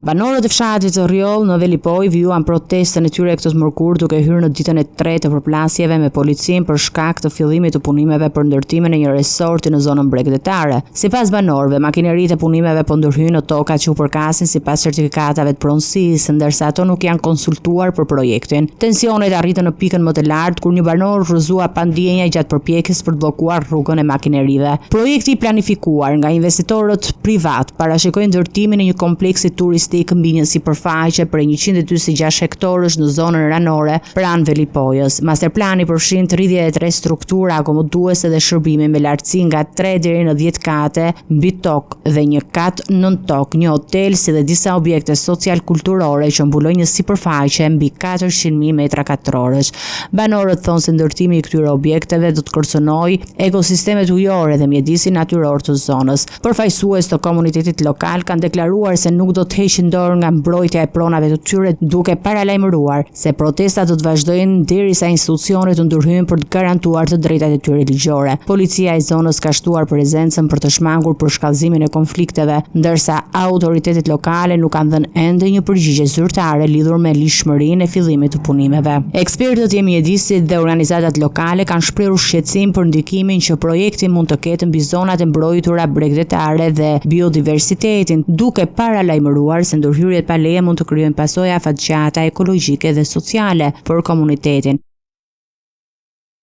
Banorët e fshatit të Rjoll në Velipoj vijuan protestën e tyre këtë mërkur duke hyrë në ditën e 3 të përplasjeve me policinë për shkak të fillimit të punimeve për ndërtimin e një resorti në zonën bregdetare. Sipas banorëve, makineritë e punimeve po ndërhyjnë në tokat që u përkasin sipas certifikatave të pronësisë, ndërsa ato nuk janë konsultuar për projektin. Tensionet arritën në pikën më të lartë kur një banor rrëzua pa ndjenja gjatë përpjekjes për të bllokuar rrugën e makinerive. Projekti i planifikuar nga investitorët privat parashikoi ndërtimin e një kompleksi turistik mbi një sipërfaqe për 126 hektarësh në zonën ranore pranë Velipojës. Masterplani përfshin 33 struktura akomoduese dhe shërbime me lartësi nga 3 deri në 10 kate mbi tokë dhe një kat nën tokë, një hotel si dhe disa objekte social-kulturore që mbulojnë një sipërfaqe mbi 400.000 metra katrorësh. Banorët thonë se ndërtimi i këtyre objekteve do të kërcënojë ekosistemet ujore dhe mjedisin natyror të zonës. Përfaqësues të komunitetit lokal kanë deklaruar se nuk do të heqin dorë nga mbrojtja e pronave të tyre, duke paralajmëruar se protestat do të vazhdojnë derisa institucionet të ndërhyjnë për të garantuar të drejtat e tyre ligjore. Policia e zonës ka shtuar prezencën për të shmangur për shkallëzimin e konflikteve, ndërsa autoritetet lokale nuk kanë dhënë ende një përgjigje zyrtare lidhur me lishmërinë e fillimit të punimeve. Ekspertët e mjedisit dhe organizatat lokale kanë shprehur shqetësim për ndikimin që projekti mund të ketë mbi zonat e mbrojtura bregdetare dhe biodiversitetin, duke paralajmëruar se ndërhyrjet pa leje mund të krijojnë pasoja afatgjata ekologjike dhe sociale për komunitetin.